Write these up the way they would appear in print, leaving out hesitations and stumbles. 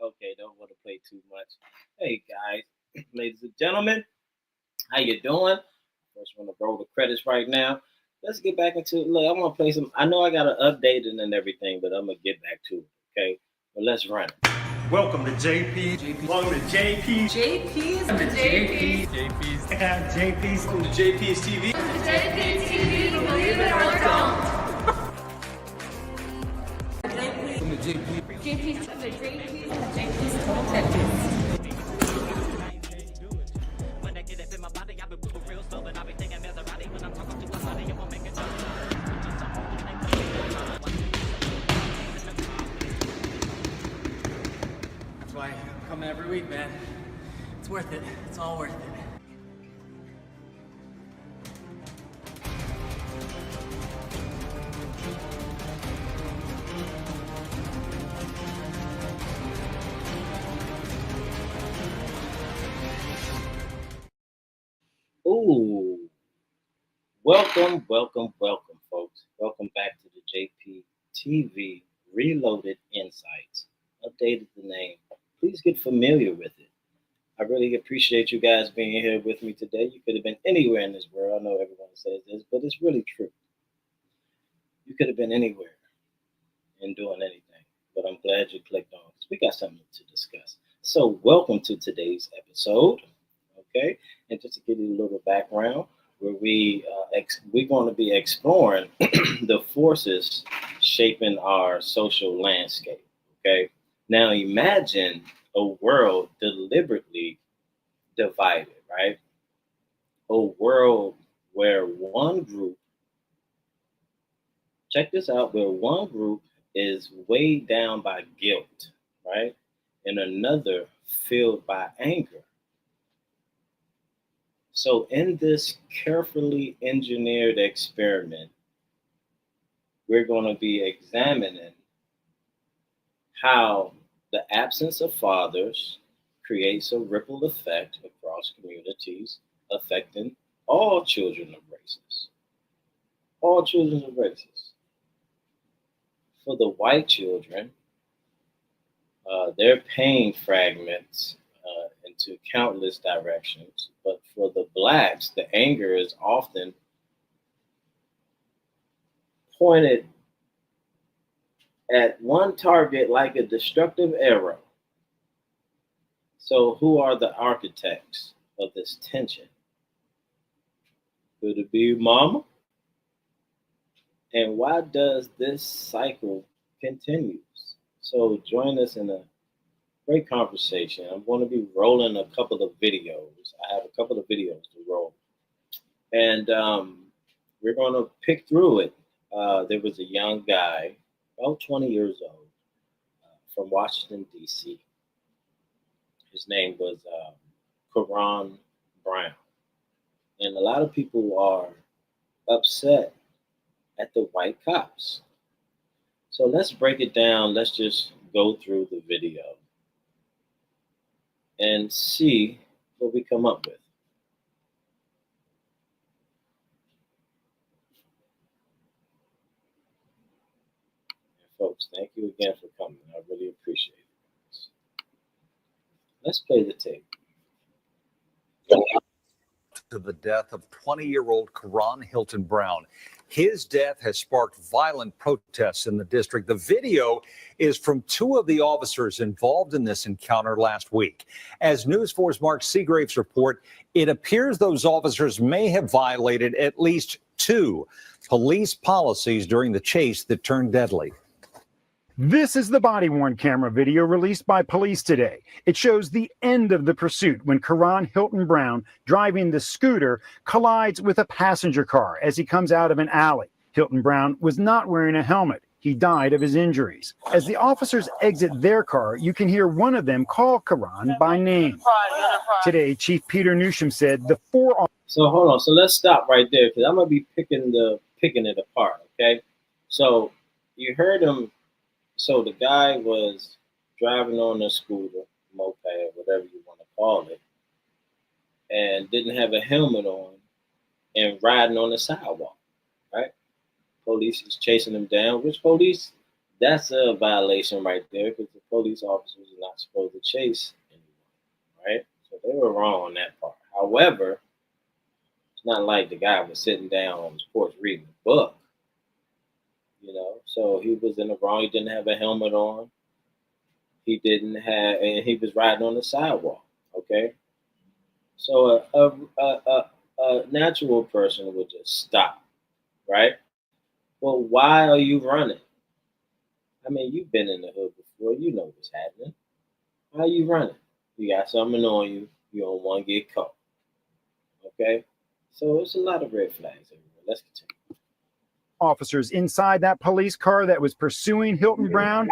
Okay, don't want to play too much. Hey guys, ladies and gentlemen, how you doing? First, want to roll the credits right now. Let's get back into it. Look, I want to play some. I know I got to update it and everything, but I'm gonna get back to it. Okay, but let's run it. Welcome to JP. Welcome to JP. JP's. JP's. JP's. JP's. Welcome to JP's TV. JP's TV, believe it or don't. Welcome to JP. JP's. JP's Total Texas. That's why I'm coming every week, man. It's worth it. It's all worth it. Ooh, welcome, folks. Welcome back to the JP TV Reloaded Insights. Updated the name. Please get familiar with it. I really appreciate you guys being here with me today. You could have been anywhere in this world. I know everyone says this, but it's really true. You could have been anywhere and doing anything, but I'm glad you clicked on because we got something to discuss. So welcome to today's episode. Okay, and just to give you a little background, where we're going to be exploring the forces shaping our social landscape. Okay, now imagine a world deliberately divided, right? A world where one group, check this out, where one group is weighed down by guilt, right? And another filled by anger. So in this carefully engineered experiment, we're going to be examining how the absence of fathers creates a ripple effect across communities, affecting all children of races. All children of races. For the white children, their pain fragments into countless directions. But for the blacks, the anger is often pointed at one target like a destructive arrow. So who are the architects of this tension? Could it be mama? And why does this cycle continue? So join us in a great conversation. I'm going to be rolling a couple of videos. I have a couple of videos to roll. And we're going to pick through it. There was a young guy, about 20 years old, from Washington, D.C. His name was Karon Brown. And a lot of people are upset at the white cops. So let's break it down. Let's just go through the video and see what we come up with. And folks, thank you again for coming. I really appreciate it. Let's play the tape. To the death of 20-year-old Karon Hilton Brown. His death has sparked violent protests in the district. The video is from two of the officers involved in this encounter last week. As News 4's Mark Seagraves report, it appears those officers may have violated at least two police policies during the chase that turned deadly. This is the body-worn camera video released by police today. It shows the end of the pursuit when Karon Hilton Brown, driving the scooter, collides with a passenger car as he comes out of an alley. Hilton Brown was not wearing a helmet. He died of his injuries. As the officers exit their car, you can hear one of them call Karon by name. Today, Chief Peter Newsham said the four... So hold on. So let's stop right there because I'm going to be picking it apart, okay? So you heard him. So the guy was driving on a scooter, moped, whatever you want to call it, and didn't have a helmet on and riding on the sidewalk, right? Police is chasing him down, which police That's a violation right there because the police officers are not supposed to chase anyone, right? So they were wrong on that part. However, it's not like the guy was sitting down on his porch reading a book, So he was in the wrong. He didn't have a helmet on. And he was riding on the sidewalk. Okay, so a natural person would just stop, right? Well, why are you running? I mean, you've been in the hood before. You know what's happening. Why are you running? You got something on you. You don't want to get caught. Okay, so it's a lot of red flags everywhere. Let's continue. Officers inside that police car that was pursuing Hilton Brown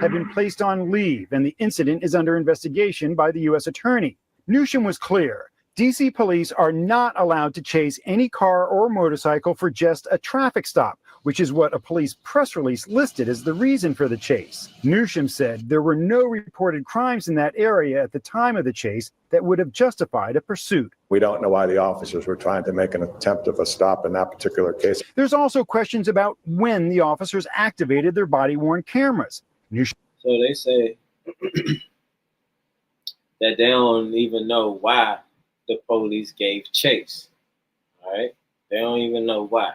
have been placed on leave, and the incident is under investigation by the U.S. Attorney. Newsham was clear. D.C. police are not allowed to chase any car or motorcycle for just a traffic stop, which is what a police press release listed as the reason for the chase. Newsham said there were no reported crimes in that area at the time of the chase that would have justified a pursuit. We don't know why the officers were trying to make an attempt of a stop in that particular case. There's also questions about when the officers activated their body-worn cameras. So they say that they don't even know why the police gave chase. All right? They don't even know why.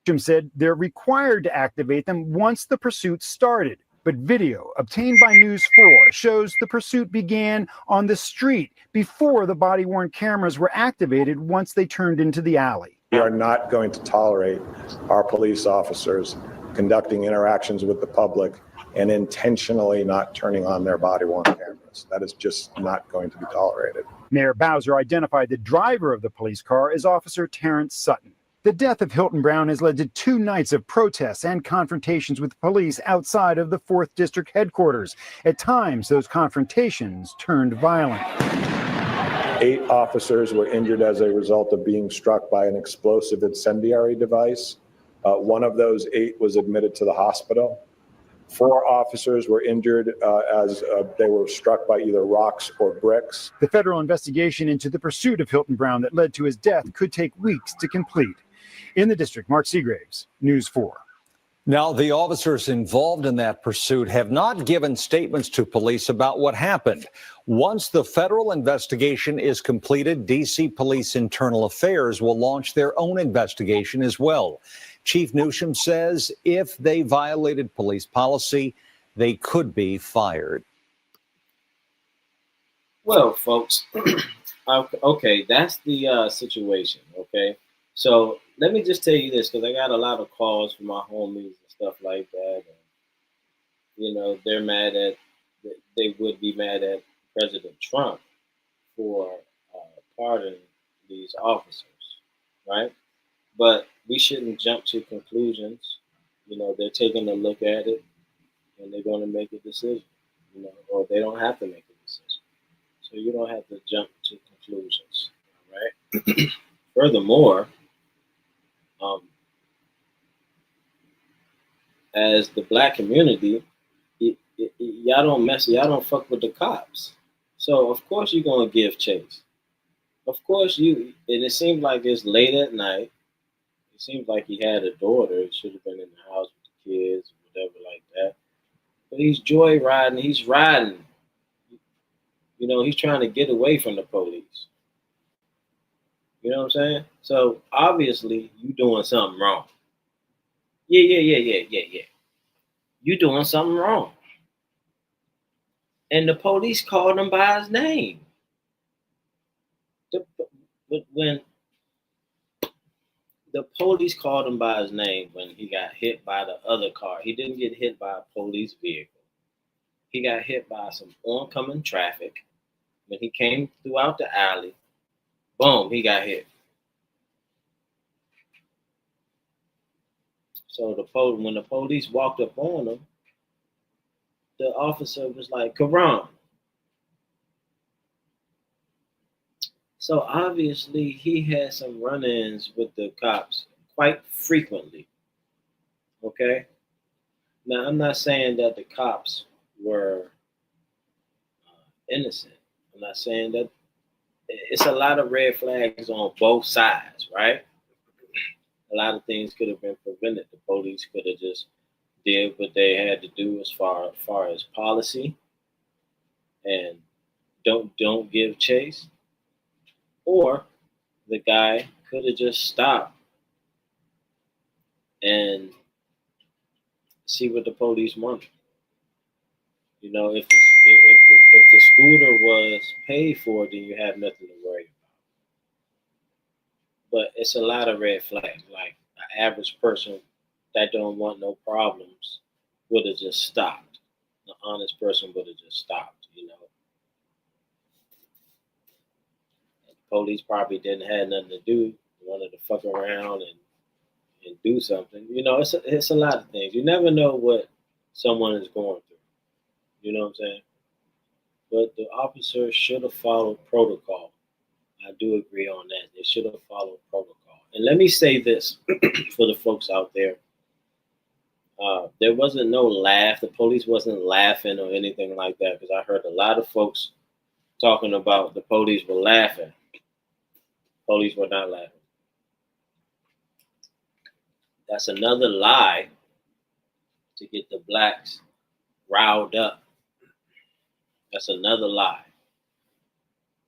Newsham said they're required to activate them once the pursuit started. But video obtained by News 4 shows the pursuit began on the street before the body-worn cameras were activated once they turned into the alley. We are not going to tolerate our police officers conducting interactions with the public and intentionally not turning on their body-worn cameras. That is just not going to be tolerated. Mayor Bowser identified the driver of the police car as Officer Terrence Sutton. The death of Hilton Brown has led to 2 nights of protests and confrontations with police outside of the 4th District headquarters. At times, those confrontations turned violent. 8 officers were injured as a result of being struck by an explosive incendiary device. One of those 8 was admitted to the hospital. 4 officers were injured as they were struck by either rocks or bricks. The federal investigation into the pursuit of Hilton Brown that led to his death could take weeks to complete. In the district, Mark Seagraves, News 4. Now, the officers involved in that pursuit have not given statements to police about what happened. Once the federal investigation is completed, D.C. Police Internal Affairs will launch their own investigation as well. Chief Newsham says if they violated police policy, they could be fired. Well, folks, okay, that's the situation, okay? So let me just tell you this, because I got a lot of calls from my homies and stuff like that. And, they're mad they would be mad at President Trump for pardoning these officers, right? But we shouldn't jump to conclusions. They're taking a look at it and they're going to make a decision, or they don't have to make a decision. So you don't have to jump to conclusions, all right? Furthermore, as the black community, y'all don't fuck with the cops. So of course you're gonna give chase. Of course and it seems like it's late at night. It seems like he had a daughter. He should have been in the house with the kids, whatever like that. But he's joyriding. He's riding. He's trying to get away from the police. You know what I'm saying? So obviously you doing something wrong. Yeah. You doing something wrong. And the police called him by his name. When the police called him by his name when he got hit by the other car, he didn't get hit by a police vehicle. He got hit by some oncoming traffic. When he came throughout the alley, boom, he got hit. So when the police walked up on him, the officer was like, Karon. So obviously he had some run-ins with the cops quite frequently. Okay? Now, I'm not saying that the cops were innocent. I'm not saying that. It's a lot of red flags on both sides, right? A lot of things could have been prevented. The police could have just did what they had to do as far as policy and don't give chase, or the guy could have just stopped and see what the police wanted. You know, if the scooter was paid for, then you have nothing to worry about. But it's a lot of red flags. Like an average person that don't want no problems would have just stopped. An honest person would have just stopped. You know, and the police probably didn't have nothing to do. They wanted to fuck around and do something. You know, it's a lot of things. You never know what someone is going through. You know what I'm saying? But the officer should have followed protocol. I do agree on that. They should have followed protocol. And let me say this for the folks out there. There wasn't no laugh. The police wasn't laughing or anything like that, because I heard a lot of folks talking about the police were laughing. Police were not laughing. That's another lie to get the blacks riled up. That's another lie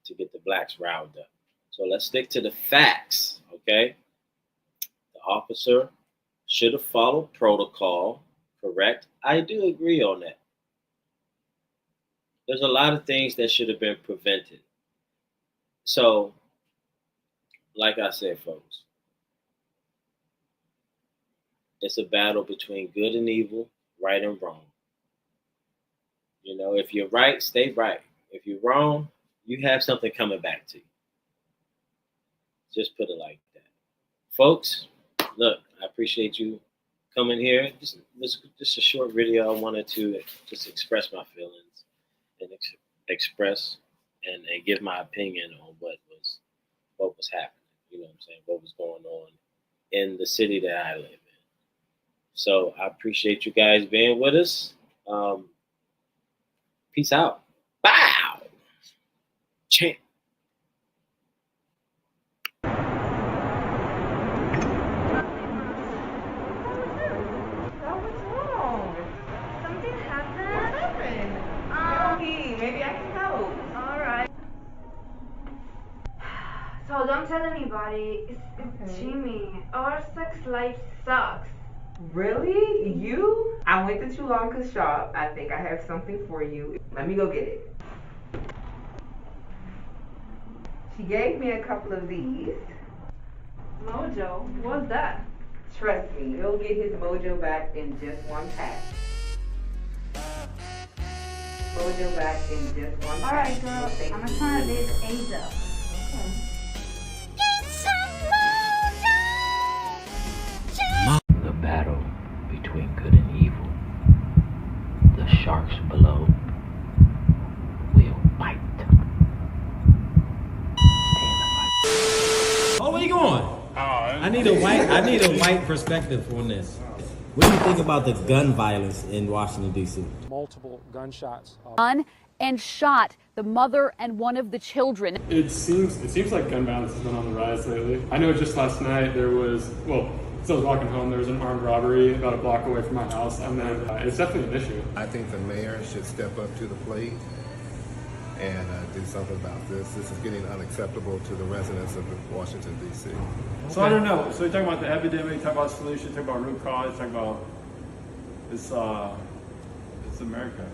to get the blacks riled up. So let's stick to the facts, okay? The officer should have followed protocol, correct? I do agree on that. There's a lot of things that should have been prevented. So, like I said, folks, it's a battle between good and evil, right and wrong. You know, if you're right, stay right. If you're wrong, you have something coming back to you. Just put it like that. Folks, look, I appreciate you coming here. Just a short video. I wanted to just express my feelings and express and give my opinion on what was happening. You know what I'm saying? What was going on in the city that I live in. So I appreciate you guys being with us. Peace out. Bow. Champ. So don't tell anybody. It's Jimmy. Our sex life sucks. Really? You? I went to Chulanka's shop. I think I have something for you. Let me go get it. She gave me a couple of these. Mojo? What's that? Trust me, he'll get his mojo back in just one pack. Mojo back in just one pack. Alright, girl. I'm gonna turn this ASAP. The battle between good and evil. The sharks below will bite. Stay in the fight. Oh, where you going? I need a white perspective on this. What do you think about the gun violence in Washington, D.C.? Multiple gunshots. And shot the mother and one of the children. It seems like gun violence has been on the rise lately. I know just last night there was, as I was walking home, there was an armed robbery about a block away from my house, and then it's definitely an issue. I think the mayor should step up to the plate and do something about this. This is getting unacceptable to the residents of Washington, D.C. So I don't know. So you talk about the epidemic, you talk about solution, you talk about root cause, you talk about it's America.